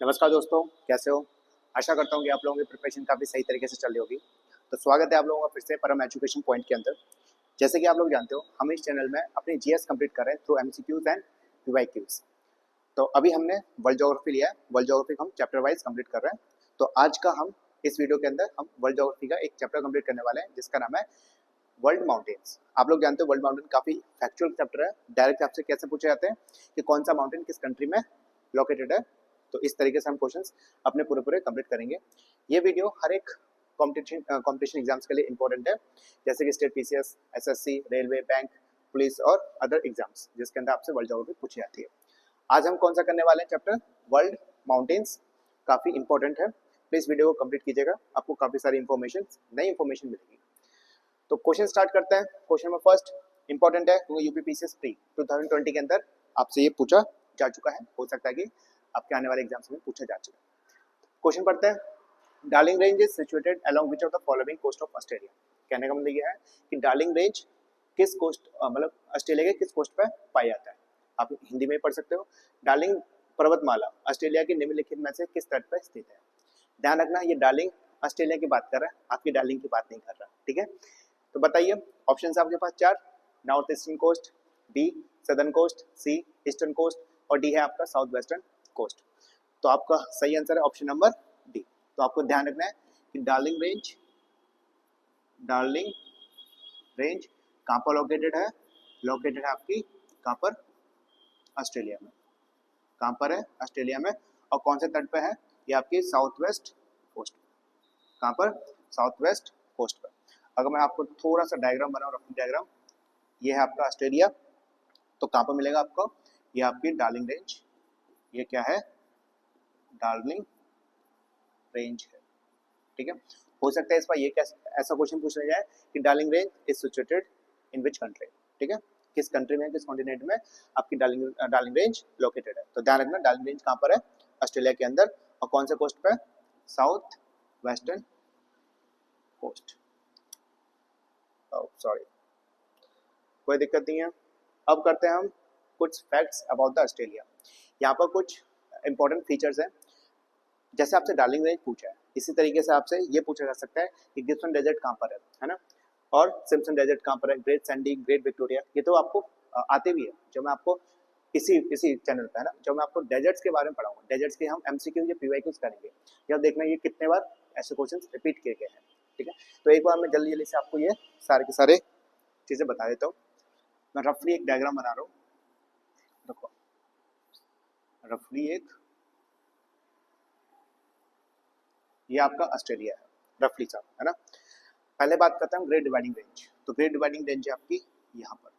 नमस्कार दोस्तों, कैसे हो। आशा करता हूँ कि आप लोगों की प्रिपरेशन काफ़ी सही तरीके से चल रही होगी। तो स्वागत है आप लोगों का फिर से परम एजुकेशन पॉइंट के अंदर। जैसे कि आप लोग जानते हो, हम इस चैनल में अपनी जीएस कंप्लीट कर रहे हैं थ्रू एमसीक्यूज एंड पीवाईक्यूज। तो अभी हमने वर्ल्ड ज्योग्राफी लिया है, वर्ल्ड ज्योग्राफी को हम चैप्टर वाइज कंप्लीट कर रहे हैं। तो आज का हम इस वीडियो के अंदर हम वर्ल्ड ज्योग्राफी का एक चैप्टर कंप्लीट करने वाले हैं जिसका नाम है वर्ल्ड माउंटेन्स। आप लोग जानते हो वर्ल्ड माउंटेन काफ़ी फैक्चुअल चैप्टर है। डायरेक्ट आपसे कैसे पूछे जाते हैं कि कौन सा माउंटेन किस कंट्री में लोकेटेड है। तो इस तरीके से हम क्वेश्चंस अपने पूरे पूरे कंप्लीट करेंगे। ये वीडियो हर एक कॉम्पिटिशन एग्जाम्स के लिए इंपॉर्टेंट है, जैसे कि state PCS, SSC, railway, bank, police और अदर एग्जाम्स जिसके अंदर आपसे वर्ल्ड ज्योग्राफी पूछी जाती है। आज हम कौन सा करने वाले हैं चैप्टर वर्ल्ड माउंटेन्स। काफ़ी इंपॉर्टेंट है, प्लीज़ वीडियो को कंप्लीट कीजिएगा, आपको काफ़ी सारी नई इन्फॉर्मेशन मिलेगी। तो क्वेश्चन स्टार्ट करते हैं। क्वेश्चन नंबर फर्स्ट इंपॉर्टेंट है क्योंकि यूपीपीसीएस प्री 2020 के अंदर आपसे ये पूछा जा चुका है, हो सकता है कि आपके आने वाले एग्जाम्स में पूछा जा चुका है। क्वेश्चन पढ़ते हैं। Darling Range is situated along which of the following coast of Australia. कहने का मतलब ये है कि डार्लिंग रेंज किस कोस्ट मतलब ऑस्ट्रेलिया के किस कोस्ट पर पाया जाता है। आप हिंदी में पढ़ सकते हो। डार्लिंग पर्वतमाला ऑस्ट्रेलिया के निम्नलिखित में से किस तट पर स्थित है। ध्यान रखना, ये डार्लिंग ऑस्ट्रेलिया की बात कर रहा है, आपकी डार्लिंग की बात नहीं कर रहा। ठीक है, तो बताइए ऑप्शन आपके पास चार। North eastern coast, B southern coast, C eastern coast और डी है आपका साउथ वेस्टर्न कोस्ट। तो आपका सही आंसर है ऑप्शन नंबर डी। तो आपको ध्यान रखना है कि डार्लिंग रेंज कहाँ पर लोकेटेड है आपकी कहाँ पर, ऑस्ट्रेलिया में। कहाँ पर है, ऑस्ट्रेलिया में। और कौन से तट पे है, ये आपकी साउथ वेस्ट कोस्ट। कहाँ पर, साउथ वेस्ट कोस्ट पर। अगर मैं आपको थोड़ा सा डायग्राम बनाऊँ, रफ डायग्राम, ये है आपका ऑस्ट्रेलिया। तो कहाँ पर मिलेगा आपको, ये आपकी डार्लिंग रेंज। ये क्या है, डार्लिंग रेंज है। ठीक है, हो सकता है इस बार ये ऐसा क्वेश्चन पूछ लिया जाए कि Darling Range is situated in which country. ठीक है, किस कंट्री में, किस कॉन्टिनेंट में आपकी डार्लिंग रेंज लोकेटेड है। तो ध्यान रखना डार्लिंग रेंज कहाँ पर है, ऑस्ट्रेलिया के अंदर। और कौन से कोस्ट पे, साउथ वेस्टर्न कोस्ट। सॉरी, कोई दिक्कत नहीं है। अब करते हैं हम कुछ फैक्ट्स अबाउट द ऑस्ट्रेलिया। यहाँ पर कुछ इंपॉर्टेंट फीचर्स हैं। जैसे आपसे डार्लिंग रेंज पूछा है, इसी तरीके से आपसे ये पूछा जा सकता है कि गिब्सन डेजर्ट कहाँ पर है ना, और सिम्पसन डेजर्ट कहाँ पर है, ग्रेट सैंडी, ग्रेट विक्टोरिया। ये तो आपको आते भी है, जो मैं आपको इसी चैनल पे है ना, जो मैं आपको डेजर्ट्स के बारे में पढ़ाऊंगा। डेजर्ट्स के हम एमसीक्यू या पीवाईक्यूज करेंगे, या देखना ये कितने बार ऐसे क्वेश्चन रिपीट किए गए हैं। ठीक है, तो एक बार मैं जल्दी जल्दी से आपको ये सारे के सारे चीज़ें बता देता हूँ। मैं रफली एक डायग्राम बना रहा हूँ, देखो रफली एक, ये आपका ऑस्ट्रेलिया है रफली सा, है ना। पहले बात करते हैं ग्रेट डिवाइडिंग रेंज। तो ग्रेट डिवाइडिंग रेंज है आपकी यहाँ पर,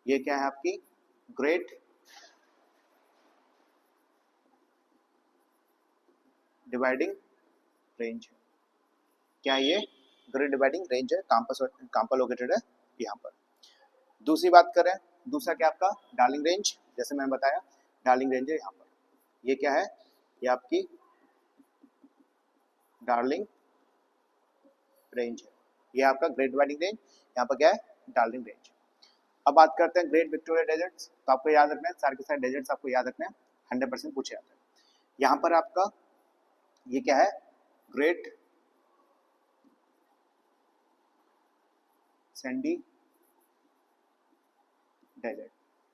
ये क्या है आपकी ग्रेट डिवाइडिंग रेंज। क्या है ये, ग्रेट डिवाइडिंग रेंज है। कहाँ पर लोकेटेड है, यहाँ पर। दूसरी बात करें, दूसरा क्या आपका डार्लिंग रेंज, जैसे मैंने बताया डार्लिंग रेंज है यहाँ पर। ये क्या है, ये आपकी डार्लिंग रेंज है। ये आपका ग्रेट डिवाइडिंग रेंज, यहाँ पर क्या है, डार्लिंग रेंज। अब बात करते हैं ग्रेट विक्टोरिया डेजर्ट्स। तो आपको याद रखना है, सारे के सारे डेजर्ट्स आपको याद रखना है, 100% पूछे जाते हैं। यहाँ पर आपका ये क्या है, ग्रेट सैंडी डेजर्ट।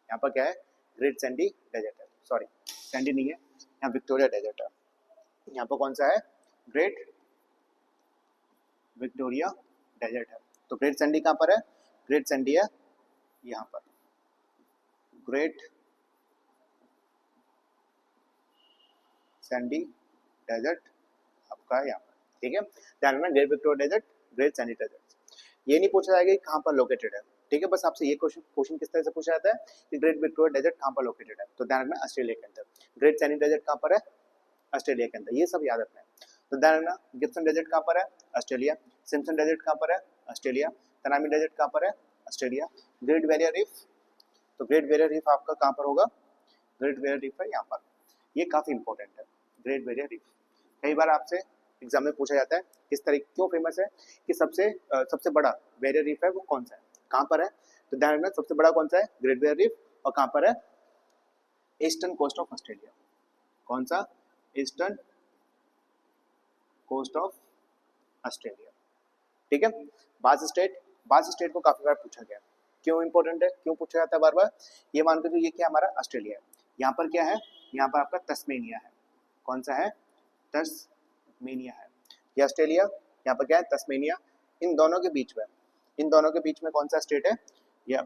यहाँ पर क्या है, ग्रेट सैंडी डेजर्ट है। सॉरी, सैंडी नहीं है, यहाँ विक्टोरिया डेजर्ट है। यहाँ पर कौन सा है, ग्रेट विक्टोरिया डेजर्ट है। तो ग्रेट सैंडी कहाँ पर है, ग्रेट सैंडी है यहाँ पर, ग्रेट सैंडी डेजर्ट आपका यहाँ पर। ठीक है, ध्यान रखना Great Victoria Desert, Great Sandy Desert. ये नहीं पूछा जाएगा कि कहाँ पर लोकेटेड है। ठीक है, बस आपसे ये क्वेश्चन किस तरह से पूछा जाता है कि ग्रेट विक्टोरिया डेजर्ट कहाँ पर लोकेटेड है। तो ध्यान रखना ऑस्ट्रेलिया के अंदर। ग्रेट सैंडी डेजर्ट कहाँ पर है, ऑस्ट्रेलिया के अंदर। ये सब याद रखना है। तो ध्यान रखना गिब्सन डेजर्ट कहाँ पर है, ऑस्ट्रेलिया। सिम्पसन डेजर्ट कहाँ पर है, ऑस्ट्रेलिया। तनामी डेजर्ट कहाँ पर है, ऑस्ट्रेलिया। ग्रेट बैरियर रीफ, तो ग्रेट बैरियर रीफ आपका कहाँ पर होगा, ग्रेट बैरियर रीफ है यहाँ पर। ये काफ़ी इंपॉर्टेंट है, ग्रेट बैरियर रीफ। कई बार आपसे एग्जाम में पूछा जाता है किस तरीके क्यों फेमस है, कि सबसे बड़ा बैरियर रीफ है वो कौन सा है, कहाँ पर है। तो ध्यान रखना सबसे बड़ा कौन सा है, ग्रेट बैरियर रीफ। और कहाँ पर है, ईस्टर्न कोस्ट ऑफ ऑस्ट्रेलिया। कौन सा, ईस्टर्न कोस्ट ऑफ ऑस्ट्रेलिया। ठीक है, बास स्टेट को काफी बार पूछा गया, क्यों इंपॉर्टेंट है, क्यों पूछा जाता है बार बार। ये मान के ये क्या हमारा ऑस्ट्रेलिया है, यहाँ पर क्या है, यहाँ पर आपका तस्मेनिया है। कौन सा है, तस्मेनिया है। ये ऑस्ट्रेलिया, यहाँ पर क्या है, तस्मेनिया। इन दोनों के बीच में कौन सा स्टेट है, ये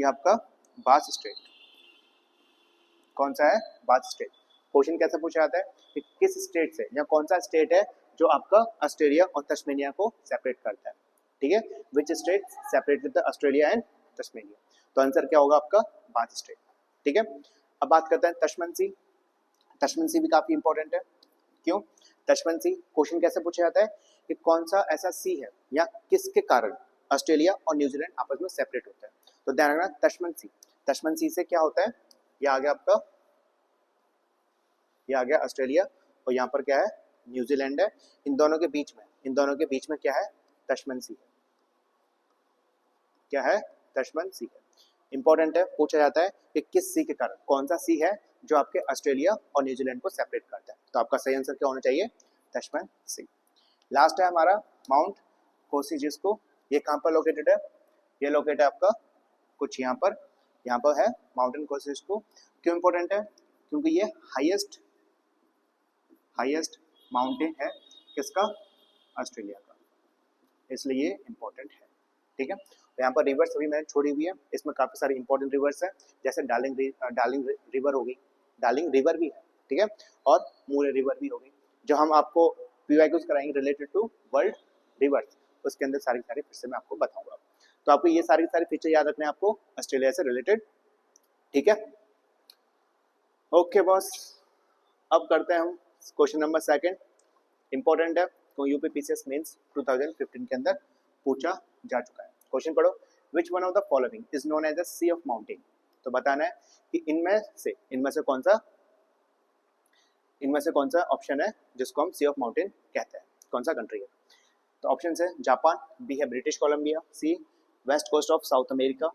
आपका बास स्टेट। कौन सा है, बास स्टेट। क्वेश्चन कैसे पूछा जाता है कि किस स्टेट से, या कौन सा स्टेट है जो आपका ऑस्ट्रेलिया और तस्मेनिया को सेपरेट करता है। ठीक है, which strait separate with Australia and Tasmania. तो आंसर क्या होगा आपका, बास स्टेट। ठीक है, अब बात करते हैं तस्मन सी। तस्मन सी भी काफी इंपॉर्टेंट है, क्यों, तस्मन सी क्वेश्चन कैसे पूछा जाता है कि कौन सा ऐसा सी है या किसके कारण ऑस्ट्रेलिया और न्यूजीलैंड आपस में सेपरेट होता है। तो ध्यान रखना, तस्मन सी से क्या होता है, ये आ गया आपका, ये आ गया ऑस्ट्रेलिया और यहाँ पर क्या है, न्यूजीलैंड है। इन दोनों के बीच में क्या है, तस्मन सी है। क्या है, तस्मन सी है। इंपॉर्टेंट है, पूछा जाता है कि किस सी के कारण, कौन सा सी है जो आपके ऑस्ट्रेलिया और न्यूजीलैंड को सेपरेट करता है। तो आपका सही आंसर क्या होना चाहिए, तस्मन सी। लास्ट है हमारा माउंट कोसिजिस्को। ये कहाँ पर लोकेटेड है, ये लोकेटेड है आपका कुछ यहाँ पर है माउंटेन कोसिजिस्को। क्यों इंपॉर्टेंट है, क्योंकि ये हाईएस्ट माउंटेन है किसका, ऑस्ट्रेलिया का, इसलिए ये इंपॉर्टेंट है। ठीक है, तो यहाँ पर रिवर्स अभी मैंने छोड़ी हुई है, इसमें काफी सारे इंपॉर्टेंट रिवर्स है, जैसे डार्लिंग रिवर हो गई, डार्लिंग रिवर भी है। ठीक है, और मूरे रिवर भी हो गई, जो हम आपको पीवाईक्यूज कराएंगे रिलेटेड टू वर्ल्ड रिवर्स, उसके अंदर सारी फिर से मैं आपको बताऊंगा। तो आपको ये सारी फीचर याद रखने हैं आपको ऑस्ट्रेलिया से रिलेटेड। ठीक है, ओके बॉस, अब करते हैं हम क्वेश्चन नंबर 2। इंपॉर्टेंट है, तो यूपीपीसीएस मेंस 2015 के अंदर पूछा जा चुका है। क्वेश्चन पढ़ो, which one of the following is known as a sea of mountain. तो बताना है कि इनमें से कौन सा ऑप्शन है जिसको हम सी ऑफ माउंटेन कहते हैं, कौन सा कंट्री है। तो ऑप्शन है जापान, बी है British Columbia, C west coast of South America,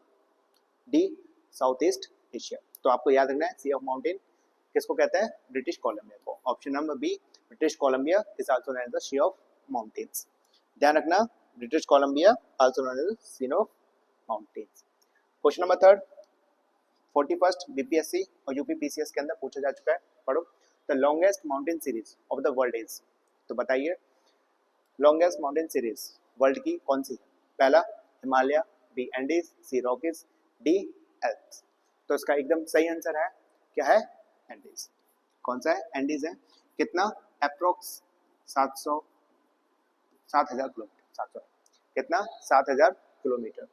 D South East Asia. तो आपको याद रखना है सी ऑफ माउंटेन किसको कहते हैं, ब्रिटिश कोलंबिया को। Option number B, British Columbia is also known as the sea of mountains. ध्यान रखना, British Columbia also known as the sea of mountains. Question number 3, 41st BPSC और यूपीपीसीएस के अंदर पूछा जा चुका है, पढ़ो। The longest mountain series of the world is. तो बताइए लॉन्गेस्ट माउंटेन सीरीज वर्ल्ड की कौन सी है। पहला हिमालय, बी एंडीज, सी रॉकीज, डी एल्प्स। तो इसका एकदम सही आंसर है क्या है, एंडीज। कौन सा है, एंडीज है। कितना, अप्रोक्स 7,000 किलोमीटर, 700 कितना, 7,000 किलोमीटर।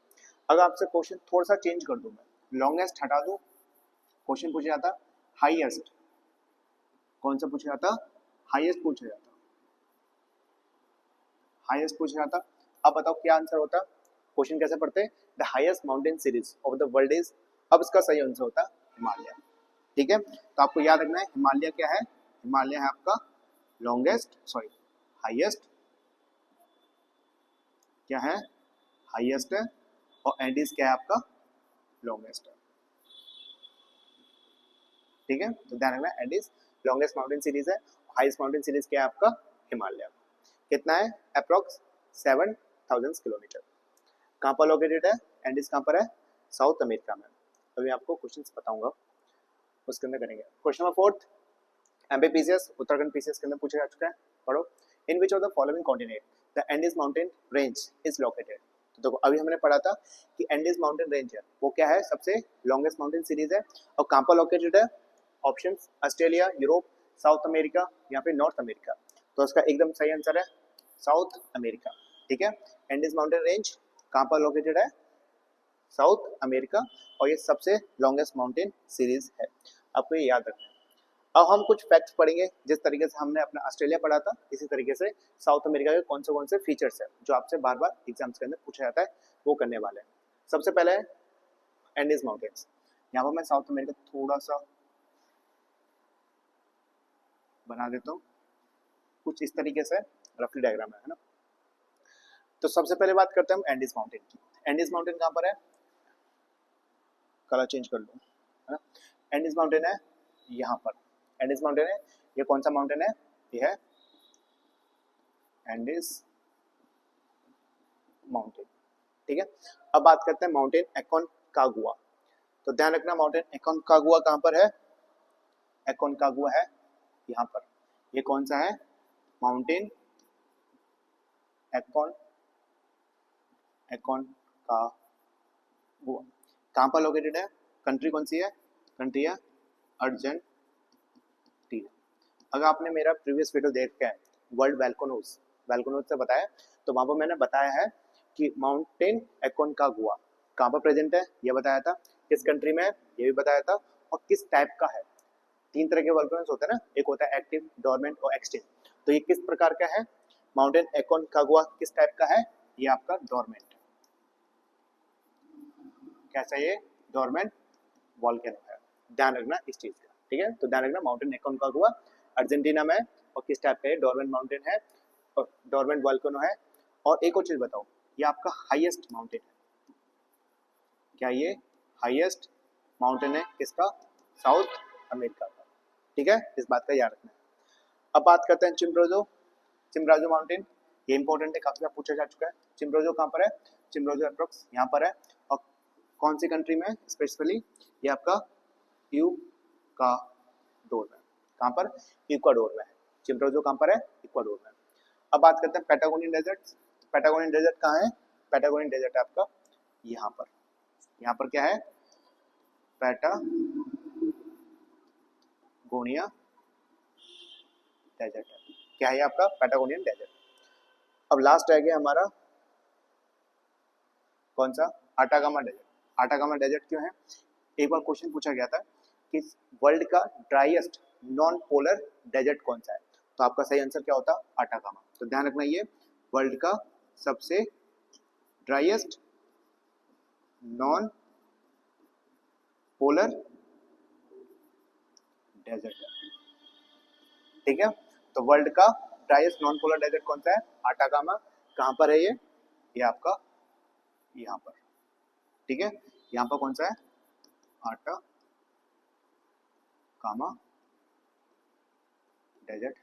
अगर आपसे क्वेश्चन थोड़ा सा चेंज कर दूं, मैं लॉन्गेस्ट हटा दूं, क्वेश्चन पूछा जाता हाईएस्ट। कौन सा पूछा जाता, हाईएस्ट पूछा जाता, हाईएस्ट पूछा जाता। अब बताओ क्या आंसर होता, क्वेश्चन कैसे पढ़ते, the highest mountain series of the world is. अब इसका सही आंसर होता हिमालय। ठीक है, तो आपको याद रखना है हिमालय क्या है, हिमालय है आपका हाईएस्ट, क्या है, हाईएस्ट है, और एंडीज क्या है आपका, लॉन्गेस्ट है। ठीक है, तो ध्यान रखना, एंडीज लॉन्गेस्ट माउंटेन सीरीज है, हाईएस्ट माउंटेन सीरीज क्या है आपका, हिमालय। कितना है, अप्रोक्स 7,000 किलोमीटर। कहाँ पर लोकेटेड है, एंडीज कहाँ पर है, साउथ अमेरिका में। अभी आपको क्वेश्चन बताऊंगा, उसके अंदर करेंगे। Question number 4, MPPCS Uttarakhand PCS के अंदर पूछा जा चुका है, पढ़ो। In which of the following continent the Andes mountain range is located. तो देखो अभी हमने पढ़ा था कि एंडीज माउंटेन रेंज है वो क्या है, सबसे लॉन्गेस्ट माउंटेन सीरीज है, और कहाँ पर लोकेटेड है, option Australia, Europe, south America या फिर नॉर्थ अमेरिका। तो इसका एकदम सही आंसर है साउथ अमेरिका। ठीक है, एंडीज माउंटेन रेंज कहाँ पर लोकेटेड है, साउथ अमेरिका, और ये सबसे लॉन्गेस्ट माउंटेन सीरीज है, आपको ये याद रखना है। अब हम कुछ फैक्ट्स पढ़ेंगे, जिस तरीके से हमने अपना ऑस्ट्रेलिया पढ़ा था, इसी तरीके से साउथ अमेरिका के कौन से फीचर्स है जो आपसे बार बार एग्जाम्स के अंदर पूछा जाता है, वो करने वाले हैं। सबसे पहले है एंडीज माउंटेन्स। यहाँ पर मैं साउथ अमेरिका थोड़ा सा बना देता हूँ, कुछ इस तरीके से रफली डायग्राम है ना। तो सबसे पहले बात करते हैं हम एंडीज माउंटेन की। एंडीज माउंटेन कहाँ पर है, कलर चेंज कर लूँ, है ना। एंडीज माउंटेन है यहाँ पर, एंडीज माउंटेन है ये कौन सा माउंटेन है? ये है एंडीज माउंटेन। ठीक है, अब बात करते हैं माउंटेन एकोनकागुआ। तो ध्यान रखना माउंटेन एकोनकागुआ कहाँ पर है? एकोनकागुआ है यहाँ पर। ये कौन सा है? Mountain Aconcagua. कहाँ पर लोकेटेड है? कंट्री कौन सी है? कंट्री है अर्जेंटीना। अगर आपने मेरा प्रीवियस वीडियो देखा है वर्ल्ड वोल्केनोज से बताया, तो वहां पर मैंने बताया है कि माउंटेन एकोनकागुआ कहाँ पर प्रेजेंट है, ये बताया था। किस कंट्री में है ये भी बताया था, और किस टाइप का है। 3 तरह के वोल्केनोज होते हैं ना, एक होता है एक्टिव, डोरमेंट और एक्सटिंक्ट। तो ये किस प्रकार का है? माउंटेन एकोनकागुआ किस टाइप का है? ये आपका डोरमेंट। कैसा ये? डोरमेंट वोल्केनो है। ध्यान रखना इस चीज का, ठीक है। तो ध्यान रखना माउंटेन एकोनकागुआ अर्जेंटीना में, और किस टाइप का है? डोरमेंट माउंटेन है और डोरमेंट वोल्केनो है। और एक और चीज बताओ, ये आपका हाईएस्ट माउंटेन है। क्या ये हाईएस्ट माउंटेन है? किसका? साउथ अमेरिका का। ठीक है, इस बात का याद रखना है। अब बात करते हैं चिम्बराजो माउंटेन। ये इंपॉर्टेंट है, काफी बार पूछा जा चुका है। चिम्बराजो कहाँ पर है? चिम्बराजो अप्रोक्स यहाँ पर है। और कौन सी कंट्री में स्पेशली? ये आपका इक्वाडोर में। कहाँ पर? इक्वाडोर में है। चिम्बराजो कहाँ पर है? इक्वाडोर में। अब बात करते हैं पैटागोनियन डेजर्ट। पैटागोनियन डेजर्ट कहाँ है? पैटागोनियन डेजर्ट है आपका यहाँ पर। यहाँ पर क्या है? पैटागोनिया डेजर्ट है। क्या है आपका? Patagonian desert. अब लास्ट रह गया हमारा कौन सा? Atacama desert. अटाकामा डेजर्ट क्यों है? एक बार क्वेश्चन पूछा गया था कि वर्ल्ड का ड्राइएस्ट नॉन पोलर डेजर्ट कौन सा है, तो आपका सही आंसर क्या होता? अटाकामा। तो ध्यान रखना ये वर्ल्ड का सबसे ड्राइएस्ट नॉन पोलर डेजर्ट है। ठीक है, तो वर्ल्ड का ड्राइएस्ट नॉन पोलर डेजर्ट कौन सा है? अटाकामा। कहाँ पर है ये? ये आपका यहाँ पर। ठीक है, यहाँ पर कौन सा है? Atacama desert.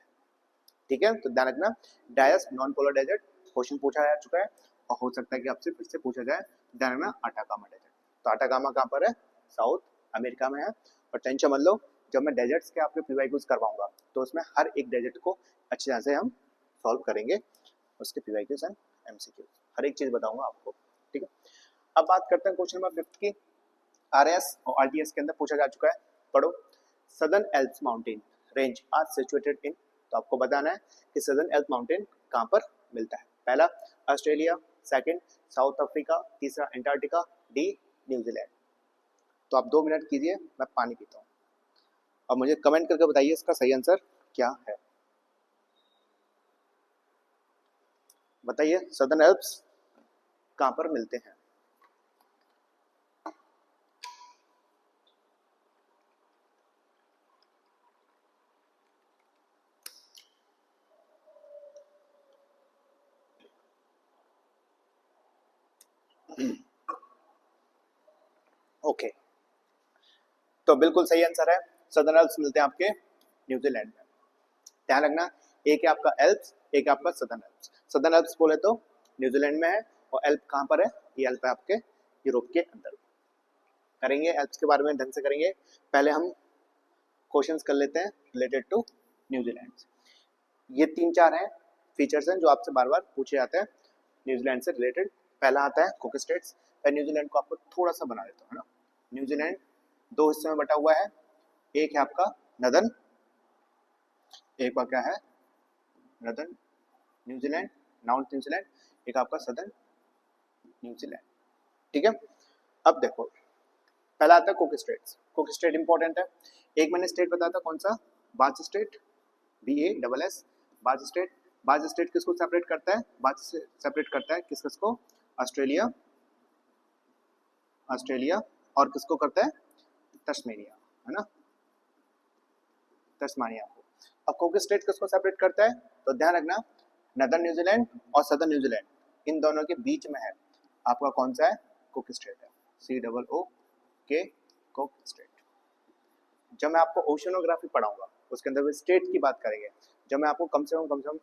ठीक है, तो ध्यान रखना driest non polar desert question पूछा जा चुका है, और हो सकता है कि आपसे फिर से पूछा जाए। ध्यान रखना अटाकामा डेजर्ट। तो अटाकामा कहाँ पर है? साउथ अमेरिका में है। और टेंशन मत लो, जब मैं डेजर्ट्स के आपके पीवाईक्यूज करवाऊंगा तो उसमें हर एक डेजर्ट को अच्छी तरह से हम सॉल्व करेंगे, उसके पीवाईक्यूज एंड एमसीक्यूज हर एक चीज बताऊंगा आपको। ठीक है, अब बात करते हैं क्वेश्चन नंबर 5 की। आरएस और आरटीएस के अंदर पूछा जा चुका है, पढ़ो। Southern Alps mountain range are situated in. तो आपको बताना है कि सदर्न एल्प माउंटेन कहाँ पर मिलता है। पहला ऑस्ट्रेलिया, सेकंड साउथ अफ्रीका, तीसरा अंटार्कटिका, डी न्यूजीलैंड। तो आप 2 मिनट कीजिए, मैं पानी पीता हूँ, और मुझे कमेंट करके बताइए इसका सही आंसर क्या है। बताइए सदर्न एल्प्स कहाँ पर मिलते हैं? ओके, तो बिल्कुल सही आंसर है, सदर्न एल्प्स मिलते हैं आपके न्यूजीलैंड में। ध्यान रखना, एक है आपका एल्प्स, एक है आपका सदर्न एल्प्स। सदर्न एल्प्स बोले तो न्यूजीलैंड में है, और एल्प कहाँ पर है? ये एल्प है आपके यूरोप के अंदर। करेंगे एल्प्स के बारे में ढंग से करेंगे। पहले हम क्वेश्चंस कर लेते हैं रिलेटेड टू न्यूजीलैंड। ये 3-4 हैं फीचर्स हैं जो आपसे बार बार पूछे जाते हैं न्यूजीलैंड से रिलेटेड। पहला आता है कुक स्टेट्स। मैं न्यूजीलैंड को आपको थोड़ा सा बना देता हूँ ना। न्यूजीलैंड 2 हिस्सों में बटा हुआ है। एक है आपका नदर्न, एक का क्या है? Northern New Zealand, north New Zealand. एक आपका सदर्न न्यूजीलैंड। ठीक है, अब देखो पहला आता है cook states. Cook state important है। एक मैंने स्टेट बताया था कौन सा? बाज स्टेट, BASS, बाज स्टेट। बाज स्टेट किसको सेपरेट करता है? बाज से सेपरेट करता है किस को? ऑस्ट्रेलिया, ऑस्ट्रेलिया, और किसको करता है? तस्मेनिया, है ना, तस्मानिया को। अब कुक स्टेट किसको सेपरेट करता है? तो ध्यान रखना नदर्न न्यूजीलैंड और सदर्न न्यूजीलैंड, इन दोनों के बीच में है आपका कौन सा है? कुक स्टेट है, COOK कुक स्टेट। जब मैं आपको ओशनोग्राफी पढ़ाऊंगा उसके अंदर स्टेट की बात करेंगे, जो मैं आपको कम से कम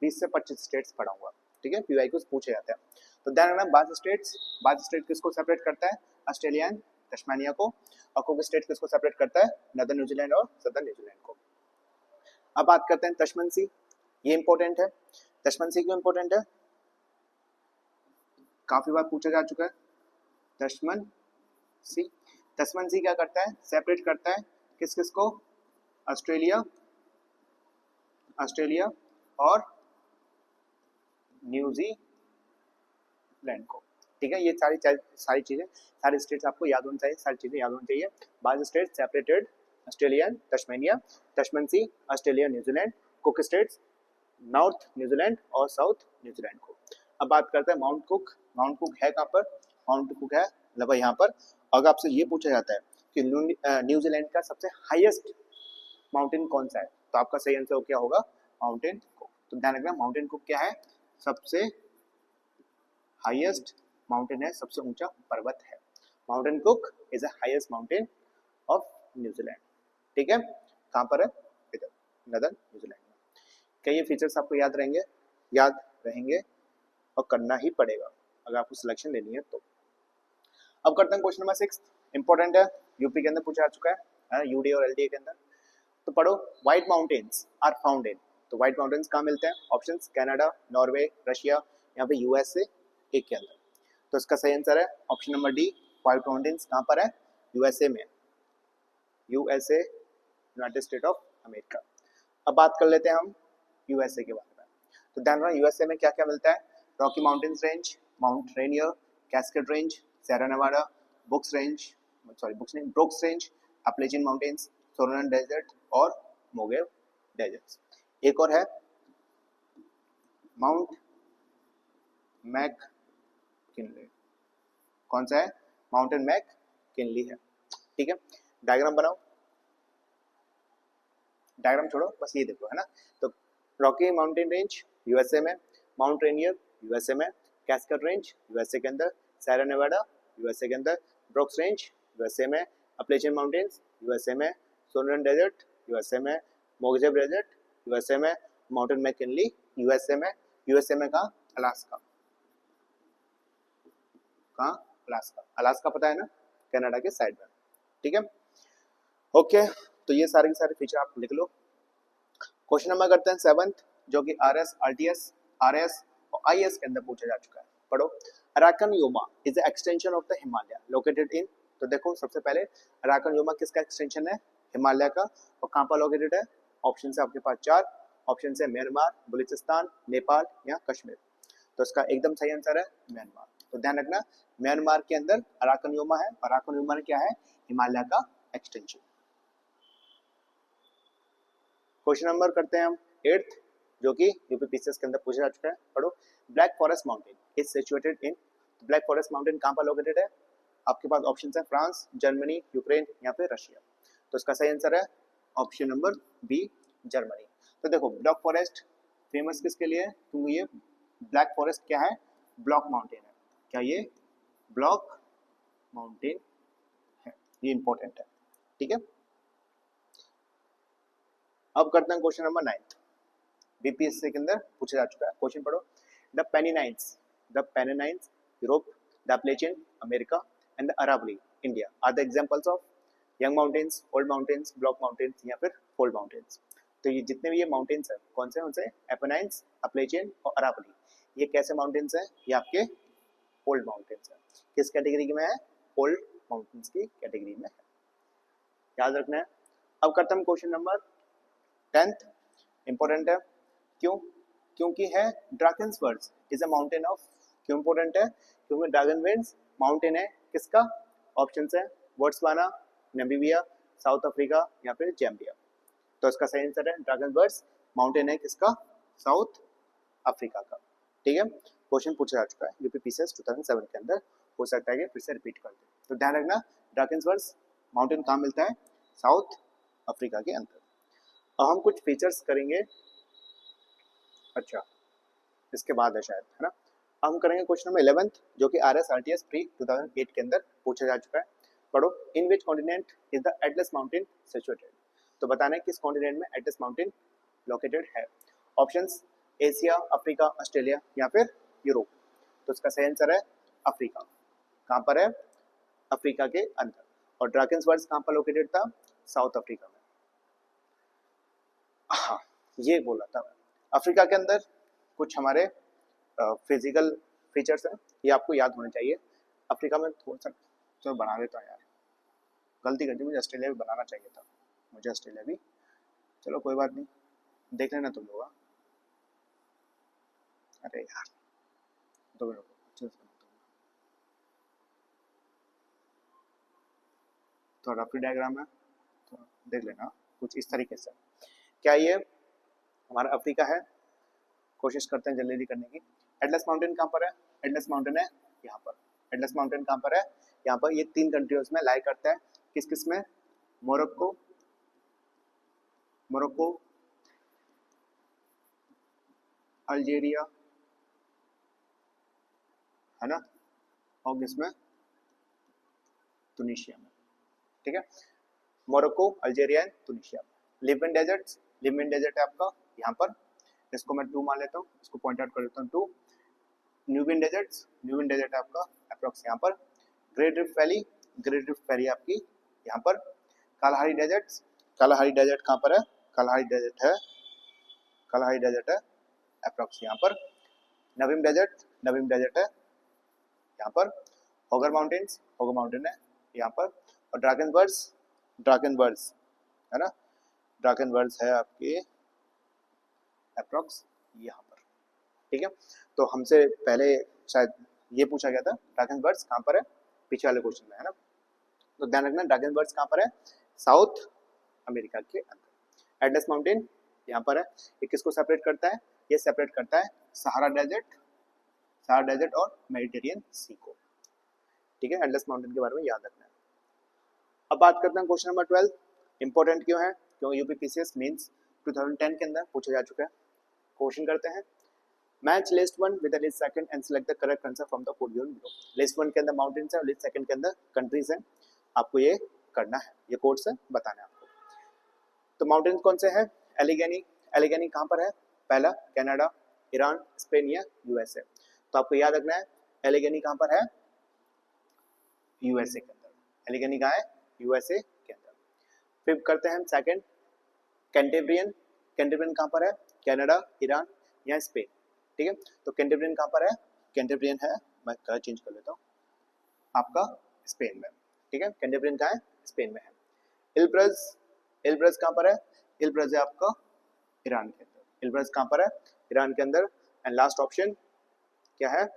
20 से 25 स्टेट्स पढ़ाऊंगा, ठीक है। पीवाई क्यूज पूछे जाते हैं। तो ध्यान रखना, बाद स्टेट किसको सेपरेट करता है, ऑस्ट्रेलिया एंड तस्मानिया को, और कुक स्टेट किसको सेपरेट करता है, नदर्न न्यूजीलैंड और सदर्न न्यूजीलैंड को। अब बात करते हैं तशमन सी, ये इंपॉर्टेंट है। तशमन सी क्यों इंपॉर्टेंट है, काफी बार पूछा जा चुका है। तशमन सी, तशमन सी क्या करता है, सेपरेट करता है किस किस को, ऑस्ट्रेलिया और न्यूजीलैंड को, ठीक है। ये सारी चीजें, सारे स्टेट्स आपको याद होनी चाहिए, सारी चीजें याद होनी चाहिए। Bass strait separated, Australia and Tasmania, Tasman sea Australia New Zealand, Cook straits north New Zealand और साउथ न्यूजीलैंड को। अब बात करते हैं माउंट कुक। माउंट कुक है कहाँ पर, माउंट कुक है लगभग यहाँ पर। अगर आपसे ये पूछा जाता है कि न्यूजीलैंड का सबसे हाईएस्ट माउंटेन कौन सा है, तो आपका सही आंसर क्या होगा, माउंटेन कुक। तो ध्यान रखना, माउंटेन कुक क्या है, सबसे हाईएस्ट माउंटेन है, सबसे ऊंचा पर्वत है। Mountain cook is the highest mountain of New Zealand, ठीक है। कहाँ पर है, इधर नदर्न न्यूजीलैंड में। क्या ये फीचर्स आपको याद रहेंगे और करना ही पड़ेगा अगर आपको सिलेक्शन लेनी है तो। अब करते हैं क्वेश्चन नंबर 6, इंपॉर्टेंट है, यूपी के अंदर पूछा जा चुका है, यूडी और एलडीए के अंदर। तो पढ़ो, White Mountains are found in, तो व्हाइट माउंटेन्स कहाँ मिलते हैं, ऑप्शंस कनाडा, नॉर्वे, रशिया, यहाँ पे यूएसए एक के अंदर। तो इसका सही आंसर है option number D, white mountains कहाँ पर है, यूएसए में, USA United state of America. अब बात कर लेते हैं हम यूएसए के बारे में। तो ध्यान रखना, यूएसए में क्या क्या मिलता है, Rocky mountains range, mount Rainier, Cascade range, Sierra Nevada, Brooks range, Appalachian mountains, Sonoran desert और मोगेव डेजर्ट्स। एक और है माउंट मैककिनले, कौन सा है, माउंटेन मैककिनली है, ठीक है। डायग्राम बनाओ, डायग्राम छोड़ो, बस ये देखो, है ना। तो रॉकी माउंटेन रेंज यूएसए में, माउंट रेनियर यूएसए में, कैस्केड रेंज यूएसए के अंदर, सेरा नेवाडा यूएसए के अंदर, ब्रुक्स रेंज यूएसए में, अपलेचियन माउंटेन्स यूएसए में, सोलोमन डेजर्ट यूएसए में, मोगेव डेजर्ट यूएसए में, माउंटेन मैककिनली यूएसए में। यूएसए में कहाँ, अलास्का, कहाँ, अलास्का पता है ना, कनाडा के साइड में, ठीक है। ओके, तो ये सारे के सारे फीचर आप लिख लो। क्वेश्चन नंबर करते हैं 7th, जो कि आरएस, आरटीएस, आरएस और आईएस के अंदर पूछा जा चुका है। पढ़ो, Arakan Yoma is the extension of the Himalaya located in, तो देखो सबसे पहले अराकन योमा किसका एक्सटेंशन है, हिमालय का, और कहाँ पर लोकेटेड है, ऑप्शन है आपके पास 4 ऑप्शन है, म्यांमार, बलूचिस्तान, नेपाल या कश्मीर। तो इसका एकदम सही आंसर है म्यांमार। तो ध्यान रखना, म्यांमार के अंदर अराकन योमा है, अराकन योमा क्या है, हिमालय का एक्सटेंशन। क्वेश्चन नंबर करते हैं हम 8th, जो कि यूपीपीसीएस के अंदर पूछा जा चुका है। पढ़ो, black forest mountain is situated in, black forest mountain कहाँ पर लोकेटेड है, आपके पास ऑप्शन है फ्रांस, जर्मनी, यूक्रेन या फिर रशिया। तो इसका सही आंसर है ऑप्शन नंबर बी, जर्मनी। तो देखो, ब्लैक फॉरेस्ट फेमस किसके लिए है, क्योंकि ये ब्लैक फॉरेस्ट क्या है, ब्लॉक माउंटेन है, क्या ये ब्लॉक माउंटेन है, ये इंपॉर्टेंट है, ठीक है। अब करते हैं क्वेश्चन नंबर 9th, बीपीएससी के अंदर पूछा जा चुका है। क्वेश्चन पढ़ो, the Pennines Europe, the Appalachian America and the Aravalli India are the examples of young mountains, old mountains, block mountains या फिर फोल्ड माउंटेन्स। तो ये जितने भी ये माउंटेन्स है, कौन से, उनसे एपेनाइंस, अपलेचियन और अरावली, ये कैसे माउंटेन्स हैं, ये आपके ओल्ड माउंटेन्स है। किस कैटेगरी में है, ओल्ड माउंटेन्स की कैटेगरी में है, याद रखना है। अब करते हैं क्वेश्चन नंबर 10th, इंपॉर्टेंट है, क्यों, क्योंकि है ड्रैगन्सवर्थ इज अ माउंटेन ऑफ, क्यों इंपॉर्टेंट है, क्योंकि ड्रैगनवर्थ माउंटेन है किसका, ऑप्शन है बोट्सवाना, नामीबिया, साउथ अफ्रीका या फिर जैम्बिया। तो इसका सही आंसर है ड्रैगनवर्थ माउंटेन है किसका, साउथ अफ्रीका का, ठीक है। क्वेश्चन पूछा जा चुका है यूपीपीसीएस 2007 के अंदर, हो सकता है कि फिर से रिपीट कर दे। तो ध्यान रखना, ड्रैगनवर्थ माउंटेन कहाँ मिलता है, साउथ अफ्रीका के अंदर। अब हम कुछ फीचर्स करेंगे, अच्छा इसके बाद है शायद, है ना। हम करेंगे क्वेश्चन नंबर 11th, जो कि आरएस-आरटीएस प्री 2008 के अंदर पूछा जा चुका है। पढ़ो, in which continent is the Atlas mountain situated, तो बताना है किस कॉन्टिनेंट में एटलस माउंटेन लोकेटेड है। ऑप्शंस एशिया, अफ्रीका, ऑस्ट्रेलिया या फिर यूरोप। तो इसका सही आंसर है अफ्रीका। कहाँ पर है? अफ्रीका के अंदर। और ड्रैगन्सबर्ग कहाँ पर लोकेटेड था? साउथ अफ्रीका में। हाँ, ये बोला था। अफ्रीका के अंदर कुछ हमारे फिजिकल फीचर्स हैं, ये आपको याद होने चाहिए। अफ्रीका में थोड़ा सा चलो बना देता हूँ यार, गलती कर दी, मुझे ऑस्ट्रेलिया भी बनाना चाहिए था, मुझे ऑस्ट्रेलिया भी, चलो कोई बात नहीं, देख लेना तुम लोग। अरे यार दो मिनट अच्छे से तो रफ डायग्राम है, तो देख लेना कुछ इस तरीके से। क्या ये हमारा अफ्रीका है? कोशिश करते हैं जल्दी करने की। एटलस माउंटेन कहाँ पर है? एटलस माउंटेन है यहाँ पर। एटलस माउंटेन कहाँ पर है? यहाँ पर। ये 3 कंट्रीज में लाई करता है। किस किस में? मोरक्को, मोरक्को, अल्जीरिया, है ना, और किसमें? तुनिशिया में। ठीक है, Morocco, Algeria and Tunisia. Libyan desert, Libyan desert है आपका यहाँ पर, इसको मैं 2 मान लेता हूँ, इसको पॉइंट आउट कर लेता हूँ 2। न्यूबियन डेजर्ट, न्यूबियन डेजर्ट है आपका अप्रोक्स यहाँ पर। Great rift valley, great rift valley आपकी यहाँ पर। कालाहारी डेजर्ट, कालाहारी डेजर्ट कहाँ पर है? कालाहारी डेजर्ट है, कालाहारी डेजर्ट है अप्रोक्स यहाँ पर। नवीम डेजर्ट, नवीम डेजर्ट है यहाँ पर। होगर माउंटेन्स, होगर माउंटेन है यहाँ पर। और ड्रैगनबर्ग्स, ड्रैगनबर्ग्स है ना, ड्रैगनबर्ग्स है आपके अप्रोक्स यहाँ पर। ठीक है, तो हमसे पहले शायद ये पूछा गया था ड्रैगनबर्ग्स कहाँ पर है, पीछे वाले क्वेश्चन में, है ना। तो ध्यान रखना ड्रैगनबर्ग्स कहाँ पर है? साउथ अमेरिका के अंदर। एटलस माउंटेन यहाँ पर है। ये किसको सेपरेट करता है? ये सेपरेट करता है सहारा डेजर्ट, सहारा डेजर्ट और मेडिटेरियन सी को। ठीक है, एटलस माउंटेन के बारे में याद रखना है। अब बात करते हैं क्वेश्चन नंबर 12। इंपॉर्टेंट क्यों है? क्योंकि यूपीपीसीएस मेंस 2010 के अंदर पूछा जा चुका है। क्वेश्चन करते हैं, match list 1 with the list second and select the correct answer from the code given below. List 1 के अंदर माउंटेन्स है और लिस्ट सेकंड के अंदर कंट्रीज हैं, आपको ये करना है, ये कोड से बताना है आपको। तो माउंटेन्स कौन से हैं? एलिगेनी, एलिगेनी कहाँ पर है? पहला कनाडा, ईरान, स्पेन या यूएसए। तो आपको याद रखना है एलिगेनी कहाँ पर है? यूएसए के अंदर। एलिगेनी कहाँ है? यूएसए के अंदर। फिर करते हैं हम सेकंड, कैंटेब्रियन, कैंटेब्रियन कहाँ पर है? कनाडा, ईरान या स्पेन। ठीक है, तो कैंटेब्रियन कहाँ पर है? कैंटेब्रियन है, मैं कलर चेंज कर लेता हूँ, आपका स्पेन में। ठीक है, कैंटेब्रियन कहाँ है? स्पेन में है। इलब्रज, इलब्रज कहाँ पर है? इलब्रज है आपका ईरान के अंदर। इलब्रज कहाँ पर है? ईरान के अंदर। एंड लास्ट ऑप्शन क्या है?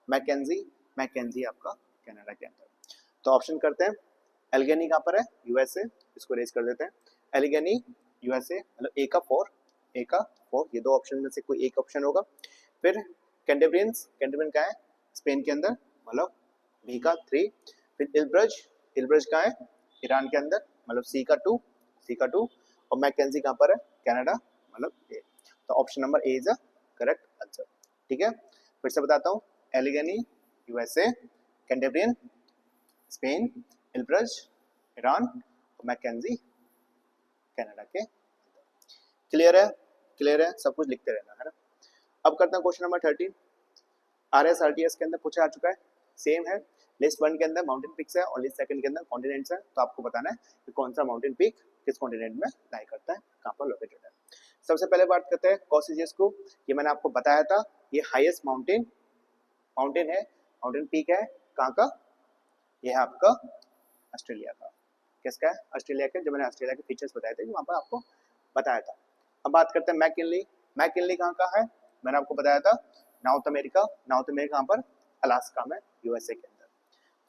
मैकेंजी, मैकेंजी आपका कनाडा के अंदर। तो ऑप्शन करते हैं, एलिगेनी कहाँ पर है? यूएसए, इसको रेज कर देते हैं। एलिगेनी यूएसए, मतलब ए का 4, ए का 4, ये 2 ऑप्शन में से कोई एक ऑप्शन होगा। फिर कैंटेब्रियंस, कैंटेब्रियन कहाँ है? स्पेन के अंदर, मतलब बी का 3। फिर इलब्रज, इलब्रज कहाँ है? ईरान के अंदर, मतलब सी का 2, सी का 2। और मैकेंजी कहाँ पर है? कनाडा, मतलब ए। तो option number A is a correct answer. ठीक है, फिर से बताता हूँ, एलिगेनी यूएसए, कैंटेब्रियन स्पेन, इलब्रज ईरान और मैकेंजी कनाडा के। क्लियर है? क्लियर है, सब कुछ लिखते रहना, है ना। अब करते हैं क्वेश्चन नंबर 13। RSRTS के अंदर पूछा जा चुका है, सेम है। लिस्ट 1 के अंदर माउंटेन पिक्स है और लिस्ट सेकंड के अंदर कॉन्टिनेंट्स है। तो आपको बताना है कि कौन सा माउंटेन पिक किस कॉन्टिनेंट में लाई करता है, कहाँ पर लोकेटेड है। सबसे पहले बात करते हैं कॉसिजियस को। ये मैंने आपको बताया था, ये हाईएस्ट माउंटेन, माउंटेन है, माउंटेन पीक है, कहाँ का? ये है आपका ऑस्ट्रेलिया का। किसका है? ऑस्ट्रेलिया के। जब मैंने ऑस्ट्रेलिया के फीचर्स बताए थे वहाँ पर आपको बताया था। अब बात करते हैं मैकिनली। मैकिनली कहाँ का है? मैंने आपको बताया था नॉर्थ अमेरिका। नॉर्थ अमेरिका कहाँ पर? अलास्का में, यूएसए के अंदर।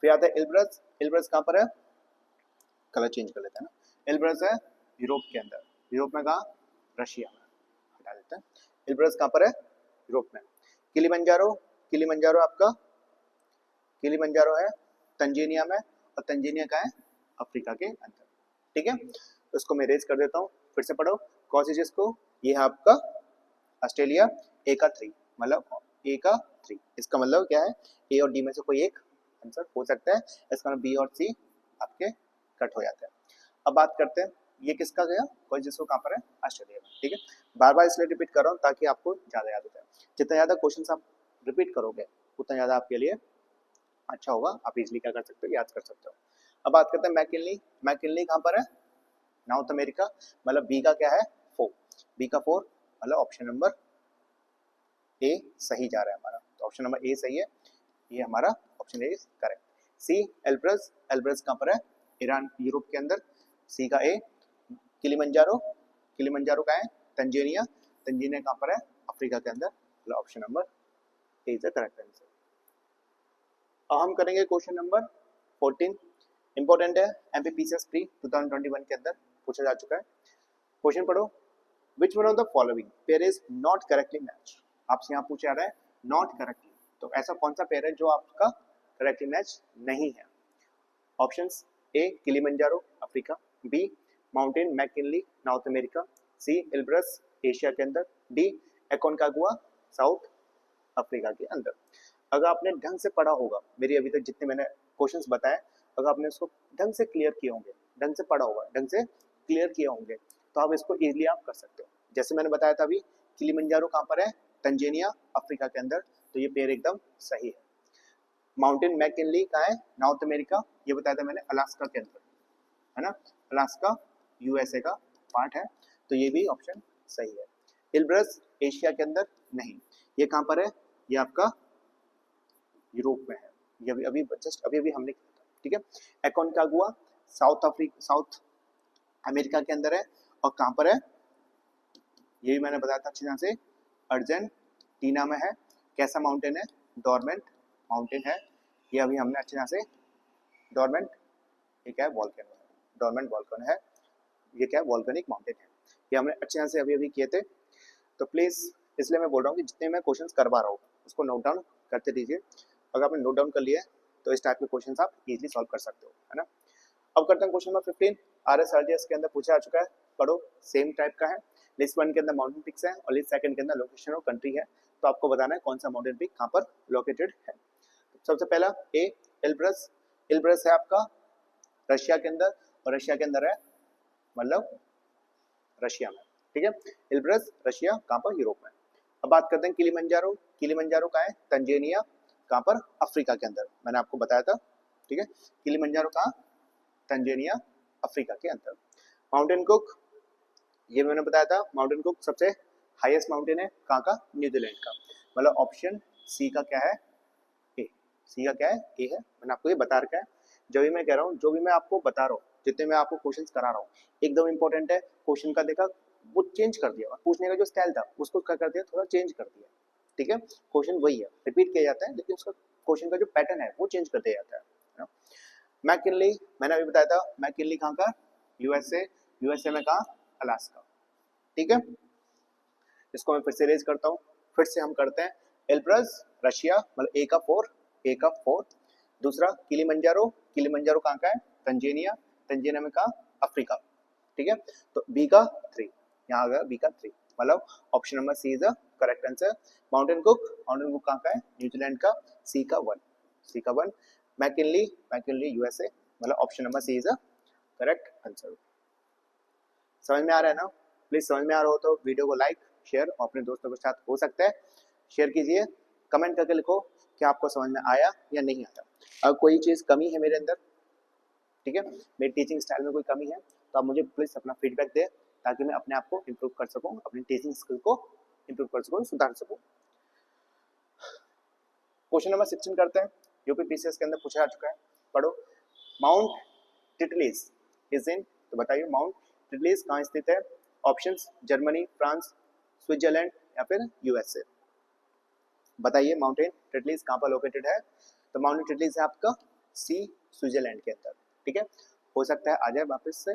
फिर आता है इलब्रज। इलब्रज कहाँ पर है? कलर चेंज कर लेते हैं ना। इलब्रज है यूरोप के अंदर। यूरोप में कहाँ? रशिया में, हटा देते हैं। इलब्रज कहाँ पर है? यूरोप में। किलिमंजारो, किलिमंजारो आपका, किलिमंजारो है तंजानिया में, और तंजानिया का है? अफ्रीका के अंदर। ठीक है, तो इसको मैं रेज कर देता हूँ, फिर से पढ़ो कॉसिजियस को। ये है आपका ऑस्ट्रेलिया, ए का 3, मतलब ए का 3। इसका मतलब क्या है? ए और डी में से कोई एक आंसर हो सकता है, इसका मतलब बी और सी आपके कट हो जाते हैं। अब बात करते हैं ये किसका गया, कोई जिसको कहाँ पर है, ऑस्ट्रेलिया में। ठीक है, बार बार इसलिए रिपीट कर रहा हूँ ताकि आपको ज़्यादा याद हो जाए। जितना ज़्यादा क्वेश्चन आप रिपीट करोगे उतना ज़्यादा आपके लिए अच्छा होगा, आप इजिली क्या कर सकते हो, याद कर सकते हो। अब बात करते हैं मैकिनली। मैकिनली कहाँ पर है, नॉर्थ अमेरिका, मतलब बी का क्या है 4, बी का 4 मतलब ऑप्शन नंबर ए सही जा रहा है हमारा, तो ऑप्शन नंबर ए सही है, ये हमारा option A correct. C Elbrus, Elbrus कहाँ पर है, ईरान यूरोप के अंदर, सी का ए। किलिमंजारो, किलिमंजारो का है तंजानिया, तंजानिया कहाँ पर है, अफ्रीका के अंदर, मतलब option number A is the correct answer. अब हम करेंगे क्वेश्चन नंबर 14, इंपॉर्टेंट है, एमपीपीसीएस प्री 2021 के अंदर पूछा जा चुका है। क्वेश्चन पढ़ो, which one of the following pair is not correctly match, आपसे यहाँ पूछा रहा है नॉट करेक्टली, तो ऐसा कौन सा पेयर है जो आपका करेक्टली मैच नहीं है। Options A Kilimanjaro Africa, B mountain McKinley North America, C Elbrus Asia के अंदर, डी एकोनकागुआ साउथ अफ्रीका के अंदर। अगर आपने ढंग से पढ़ा होगा, मेरी अभी तक जितने मैंने क्वेश्चंस बताए, अगर आपने उसको ढंग से क्लियर किए होंगे, ढंग से पढ़ा होगा, ढंग से क्लियर किए होंगे, तो आप इसको इजीली आप कर सकते हो। जैसे मैंने बताया था अभी, किलिमंजारो कहाँ पर है, तंजानिया अफ्रीका के अंदर, तो ये पेयर एकदम सही है। माउंटेन मैकिनली कहाँ है, नॉर्थ अमेरिका, ये बताया था मैंने अलास्का के अंदर, है ना, अलास्का यूएसए का पार्ट है, तो ये भी ऑप्शन सही है। एल्ब्रस एशिया के अंदर नहीं, ये कहाँ पर है, ये आपका यूरोप में है, ये अभी अभी जस्ट अभी अभी हमने किया था। ठीक है, एकोनकागुआ साउथ अमेरिका के अंदर है, और कहाँ पर है, ये भी मैंने बताया था अच्छी तरह से, अर्जेंटीना में है। कैसा माउंटेन है, डोरमेंट माउंटेन है, ये अभी हमने अच्छी तरह से, डोरमेंट ये क्या है, वॉल्केनो है, डोरमेंट वॉल्केनो है, ये क्या है, वॉल्केनिक माउंटेन है, ये हमने अच्छी तरह से अभी अभी किए थे। तो प्लीज़ इसलिए मैं बोल रहा हूँ कि जितने मैं क्वेश्चंस करवा रहा हूँ उसको नोट डाउन करते दीजिए, अगर आपने नोट डाउन कर लिया तो इस टाइप के क्वेश्चंस आप इजीली सॉल्व कर सकते हो, है ना। अब करते हैं क्वेश्चन नंबर 15, RSRDS के अंदर पूछा जा चुका है, पढ़ो, सेम टाइप का है। लिस्ट 1 के अंदर माउंटेन पिक्स है और लिस्ट 2 के अंदर लोकेशन और कंट्री है, तो आपको बताना है कौन सा माउंटेन पिक कहाँ पर लोकेटेड है। सबसे पहला ए एल्ब्रस, एल्ब्रस है आपका रशिया के अंदर, और रशिया के अंदर है मतलब रशिया में। ठीक है, एल्ब्रस रशिया कहाँ पर, यूरोप में। अब बात करते हैं किलिमंजारो, किलिमंजारो का है तंजानिया, कहाँ पर, अफ्रीका के अंदर, मैंने आपको बताया था। ठीक है, किलिमंजारो कहाँ, तंजानिया अफ्रीका के अंदर। माउंटेन कुक, ये मैंने बताया था, माउंटेन कुक सबसे हाईएस्ट माउंटेन है कहाँ का, न्यूजीलैंड का, मतलब ऑप्शन सी का क्या है, ए, सी का क्या है, ए है, मैंने आपको ये बता रखा है। जो भी मैं कह रहा हूँ, जो भी मैं आपको बता रहा हूँ, जितने मैं आपको क्वेश्चन करा रहा हूँ, एकदम इंपॉर्टेंट है। क्वेश्चन का देखा, वो चेंज कर दिया, पूछने का जो स्टाइल था उसको क्या कर दिया, थोड़ा चेंज कर दिया। ठीक है, क्वेश्चन वही है, रिपीट किया जाता है, लेकिन उसका क्वेश्चन का जो पैटर्न है वो चेंज कर दिया जाता है। मैकिनली मैंने अभी बताया था, मैकिनली कहाँ का, यूएसए, यूएसए में कहाँ, अलास्का। ठीक है, इसको मैं फिर से रेज करता हूँ, फिर से हम करते हैं। एल्ब्रस रशिया, मतलब ए का 4, ए का 4। दूसरा किलिमंजारो, किलिमंजारो कहाँ का है, तंजानिया, तंजानिया में कहाँ, अफ्रीका। ठीक है, तो बी का 3, यहाँ आ गया बी का 3, मतलब option number C is the correct answer. Mountain Cook, mountain Cook कहाँ का है, न्यूजीलैंड का, सी का 1, सी का 1। मैकिनली, मैकिनली यूएसए, मतलब option number C is the correct answer. समझ में आ रहा है ना, प्लीज समझ में आ रहा हो तो वीडियो को लाइक शेयर और अपने दोस्तों के साथ हो सकता है शेयर कीजिए, कमेंट करके लिखो कि आपको समझ में आया या नहीं आया। अगर कोई चीज़ कमी है मेरे अंदर, ठीक है, मेरी टीचिंग स्टाइल में कोई कमी है, तो आप मुझे प्लीज़ अपना फीडबैक दें, ताकि मैं अपने आप को इम्प्रूव कर सकूँ, अपनी टीचिंग स्किल को इम्प्रूव कर सकूँ, सुधार सकूँ। क्वेश्चन नंबर 16 करते हैं, यूपीपीसीएस के अंदर पूछा जा चुका है, पढ़ो। माउंट टिटलिस इज इन, तो बताइए माउंट टिटलिस कहाँ स्थित है। ऑप्शंस जर्मनी, फ्रांस, स्विट्जरलैंड या फिर यूएसए। बताइए माउंटेन टिटलिस कहाँ पर लोकेटेड है, तो माउंटेन टिटलिस है आपका सी, स्विट्जरलैंड के अंदर। ठीक है, हो सकता है आ जाए वापस से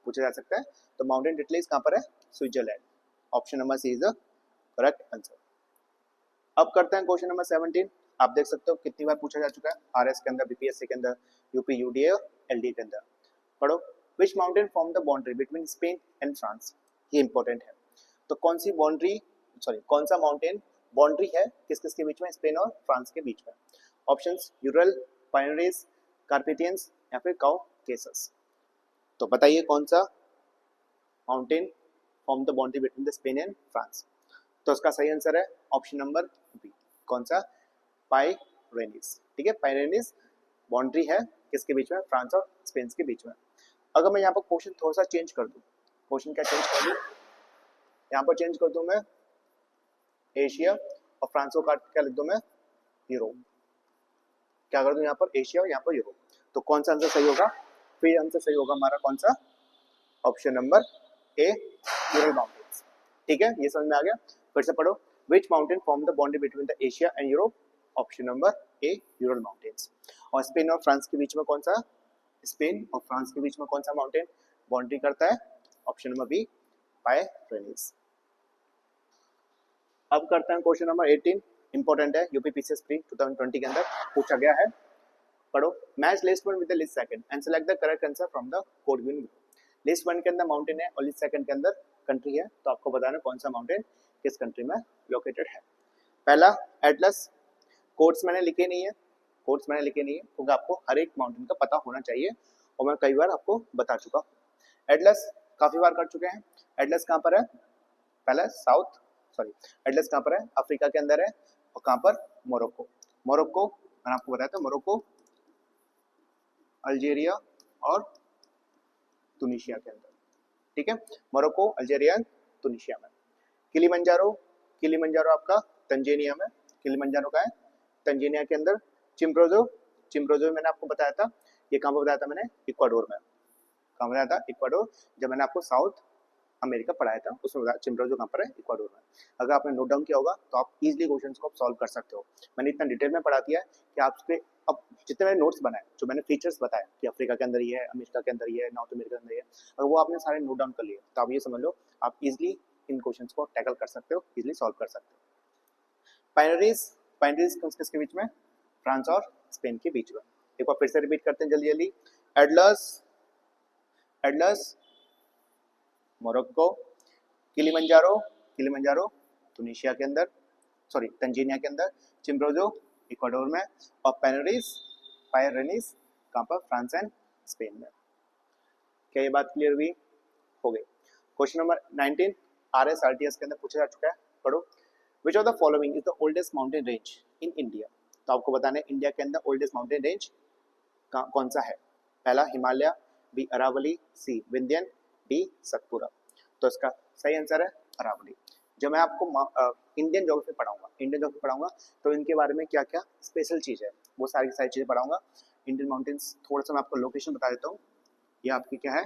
पूछा जा सकता है, तो माउंटेन टिटलिस कहाँ पर है, Switzerland, option number C is the correct answer. अब करते हैं क्वेश्चन नंबर 17, आप देख सकते हो कितनी बार पूछा जा चुका है, आरएस के अंदर, बीपीएससी के अंदर, यूपी यूडीए और एलडी के अंदर। पढ़ो, which mountain form the boundary between Spain and France, ये इंपॉर्टेंट है। तो कौन सी बाउंड्री, सॉरी कौन सा माउंटेन बाउंड्री है किस किस के बीच में, स्पेन और फ्रांस के बीच में। ऑप्शंस यूरल, पाइनेरीज, कार्पेथियंस या फिर काउकेसस। तो बताइए कौन सा mountain form the boundary between the Spain and France? तो उसका सही आंसर है ऑप्शन नंबर बी, कौन सा? पाइरेनीज। ठीक है, पाइरेनीज बाउंड्री है किसके बीच में? फ्रांस और स्पेन के बीच में। अगर मैं यहाँ पर क्वेश्चन थोड़ा सा चेंज कर दूं, क्वेश्चन क्या चेंज कर दूं? यहाँ पर चेंज कर दूं मैं एशिया और फ्रांस को काट क्या लिख दूं मैं? यूरोप। क्या कर दूं यहाँ पर? एशिया और यहाँ पर यूरोप। तो कौन सा आंसर सही होगा? फिर आंसर सही होगा हमारा कौन सा? Option number A, Ural mountains. ठीक है, ये समझ में आ गया? फिर से पढ़ो, which mountain form the boundary between the Asia and Europe? Option number A, Ural mountains. और स्पेन और फ्रांस के बीच में कौन सा? स्पेन और फ्रांस के बीच में कौन सा माउंटेन बाउंड्री करता है? Option number B, Pyrenees. अब करते हैं क्वेश्चन नंबर 18, इंपॉर्टेंट है, यूपी पीसीएस प्री 2020 के अंदर पूछा गया है। पढ़ो, match list one with the list second and select the correct answer from the code given. List one के अंदर माउंटेन है और लिस्ट सेकंड के अंदर कंट्री है, तो आपको बताना कौन सा माउंटेन किस कंट्री में लोकेटेड है। पहला एटलस, कोड्स मैंने लिखे नहीं है, कोड्स मैंने लिखे नहीं है क्योंकि आपको हर एक माउंटेन का पता होना चाहिए और मैं कई बार आपको बता चुका हूँ। एटलस काफी बार कर चुके हैं। एटलस कहाँ पर है? पहला साउथ सॉरी एटलस कहाँ पर है? अफ्रीका के अंदर है। और कहाँ पर? मोरक्को। मोरक्को मैंने आपको बताया था, मोरक्को, अल्जीरिया और तुनिशिया के अंदर। ठीक है, मोरक्को, अल्जीरिया, तुनिशिया में। किलिमंजारो, किलिमंजारो आपका तंजानिया में। किलिमंजारो का है तंजानिया के अंदर। चिम्प्रोजो, चिम्प्रोजो मैंने आपको बताया था, ये कहाँ पर बताया था मैंने? इक्वाडोर में। कहाँ बताया था? इक्वाडोर। जब मैंने आपको साउथ अमेरिका पढ़ाया था उसमें बताया चिम्प्रोजो कहाँ पर है? इक्वाडोर में। अगर आपने नोट डाउन किया होगा तो आप इजीली क्वेश्चंस को सॉल्व कर सकते हो। मैंने इतना डिटेल में पढ़ा दिया है कि आपके अब जितने मैंने नोट्स बनाए, जो मैंने फीचर्स बताए कि अफ्रीका के अंदर ये है, अमेरिका के अंदर ये है, नॉर्थ अमेरिका के अंदर ये है, अगर वो आपने सारे नोट डाउन कर लिए तो आप ये समझ लो आप इजिली इन क्वेश्चंस को टैकल कर सकते हो, इजिली सॉल्व कर सकते हो। पाइनरीज, पाइनरीज किसके बीच में? फ्रांस और स्पेन के बीच में। एक बार फिर से रिपीट करते हैं जल्दी जल्दी। Atlas, Atlas Morocco, Kilimanjaro, Kilimanjaro Tunisia के अंदर, सॉरी तंजानिया के अंदर, चिम्प्रोजो इक्वाडोर में, और पाइनरीज, पाइरेनीज कहाँ पर? फ्रांस एंड स्पेन में। क्या ये बात क्लियर हुई? हो गई। क्वेश्चन नंबर 19 RSRTS के अंदर पूछा जा चुका है, पढ़ो। विच of the following is the oldest mountain range in India? तो आपको बताना है इंडिया के अंदर ओल्डेस्ट माउंटेन रेंज कौन सा है। पहला हिमालय, बी अरावली, सी विंध्यन, डी सतपुरा। तो इसका सही आंसर है अरावली। जब मैं आपको इंडियन ज्योग्राफी पढ़ाऊंगा, इंडियन ज्योग्राफी पढ़ाऊंगा तो इनके बारे में क्या क्या स्पेशल चीज़ है वो सारी की सारी चीज़ें पढ़ाऊंगा। इंडियन माउंटेन्स थोड़ा सा मैं आपको लोकेशन बता देता हूँ। ये आपकी क्या है?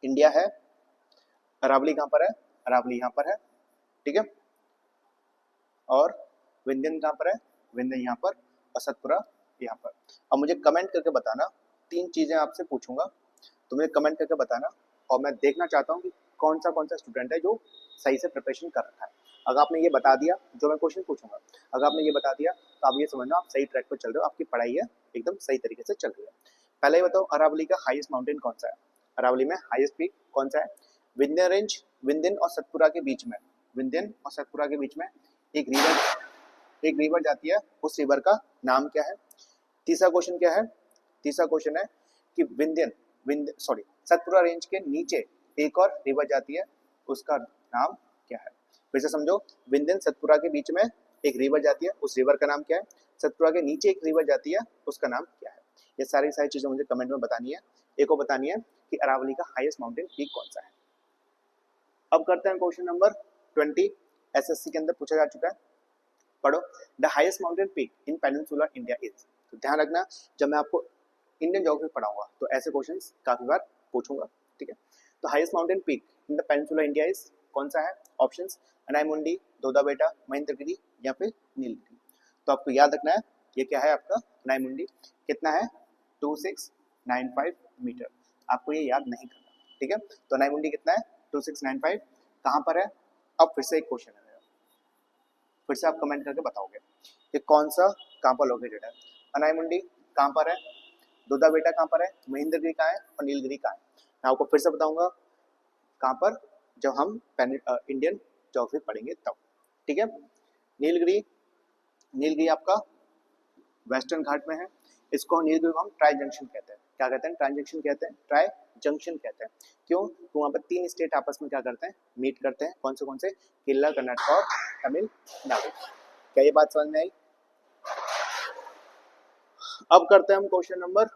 इंडिया है। अरावली कहाँ पर है? अरावली यहाँ पर है। ठीक है, और विंध्यन कहाँ पर है? विंध्यन यहाँ पर, और सतपुरा यहाँ पर। अब मुझे कमेंट करके बताना, 3 चीज़ें आपसे पूछूंगा, तो मुझे कमेंट करके बताना और मैं देखना चाहता हूँ कि कौन सा स्टूडेंट है जो सही से प्रिपरेशन कर रखा है। अगर आपने ये बता दिया, जो मैं क्वेश्चन पूछूंगा, अगर आपने ये बता दिया तो आप ये समझना आप सही ट्रैक पर चल रहे हो, आपकी पढ़ाई है एकदम सही तरीके से चल रही है। पहले ये बताओ अरावली का हाईएस्ट माउंटेन कौन सा है? अरावली में हाईएस्ट पीक कौन सा है? विंध्यन रेंज, विंध्यन और सतपुरा के बीच में, विंध्यन और सतपुरा के बीच में एक रिवर जाती है, उस रिवर का नाम क्या है? तीसरा क्वेश्चन क्या है? तीसरा क्वेश्चन है कि सतपुरा रेंज के नीचे एक और रिवर जाती है, उसका नाम क्या है? फिर से समझो, विंध्यन सतपुरा के बीच में एक रिवर जाती है, उस रिवर का नाम क्या है? सतपुरा के नीचे एक रिवर जाती है, उसका नाम क्या है? ये सारी चीजें मुझे कमेंट में बतानी है। एक और बतानी है कि अरावली का हाईएस्ट माउंटेन पीक कौन सा है। अब करते हैं क्वेश्चन नंबर 20, एसएससी के अंदर पूछा जा चुका है, पढ़ो। The highest mountain peak in peninsular India is. तो ध्यान रखना, जब मैं आपको इंडियन ज्योग्राफी पढ़ाऊंगा तो ऐसे क्वेश्चंस काफी बार पूछूंगा। ठीक है, तो highest mountain peak in the peninsular India is कौन सा है? ऑप्शंस अनाईमुंडी, दोदा बेटा, महेंद्रगिरी या फिर नीलगिरी। तो आपको याद रखना है ये क्या है आपका अनाईमुंडी। कितना है? 2695 मीटर। आपको ये याद नहीं करना। ठीक है, तो अनाईमुंडी कितना है? 2695। कहाँ पर है? अब फिर से एक क्वेश्चन है, फिर से आप कमेंट करके बताओगे कि कौन सा कहाँ पर लोकेटेड है। अनाईमुंडी कहाँ पर है? दोदा बेटा कहाँ पर है? महेंद्रगिरी कहाँ है? और नीलगिरी कहाँ है? मैं आपको फिर से बताऊंगा कहाँ पर, जब हम इंडियन ज्योग्राफी पढ़ेंगे तब। ठीक है, नीलगिरी, नीलगिरी आपका वेस्टर्न घाट में है। इसको नीलगिरी को हम ट्राई जंक्शन कहते हैं। क्या कहते हैं? ट्राई जंक्शन कहते हैं, ट्राई जंक्शन कहते हैं। क्यों? तो वहाँ पर 3 स्टेट आपस में क्या करते हैं, मीट करते हैं। कौन से? केरला, कर्नाटक और तमिलनाडु। क्या ये बात समझ में आई? अब करते हैं हम क्वेश्चन नंबर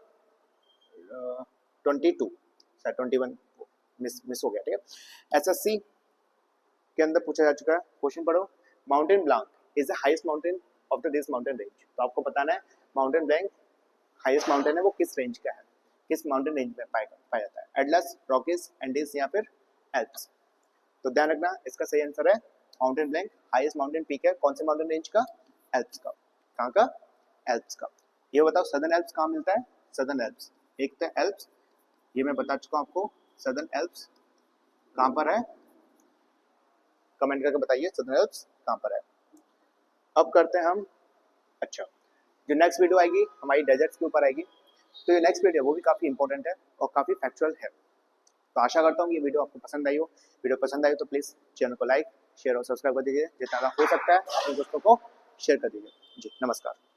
22, 21 मिस हो गया, ठीक है। एसएससी के अंदर पूछा जा चुका है, क्वेश्चन पढ़ो। Mont Blanc is the highest mountain of the this mountain range. तो आपको बताना है माउंटेन ब्लांक हाईएस्ट माउंटेन है वो किस रेंज का है, किस माउंटेन रेंज में पाया जाता है। एटलस, रॉकीज, एंडीज या फिर एल्प्स। तो ध्यान रखना, इसका सही आंसर है Mont Blanc. Highest mountain peak है कौन से माउंटेन रेंज का? एल्प्स का। कहाँ का? एल्प्स का। ये बताओ सदर्न एल्प्स कहाँ मिलता है? सदर्न एल्प्स, एक तो एल्प्स, ये मैं बता चुका हूँ आपको। सदर्न एल्प्स कहाँ पर है? कमेंट करके बताइए सदर्न एल्प्स कहाँ पर है। अब करते हैं हम, अच्छा, जो नेक्स्ट वीडियो आएगी हमारी डेजर्ट्स के ऊपर आएगी। तो ये नेक्स्ट वीडियो वो भी काफ़ी इंपॉर्टेंट है और काफ़ी फैक्चुअल है। तो आशा करता हूँ ये वीडियो आपको पसंद आई हो। वीडियो पसंद आई तो प्लीज़ चैनल को लाइक, शेयर और सब्सक्राइब कर दीजिए। जितना हो सकता है अपने दोस्तों को शेयर कर दीजिए। जी नमस्कार।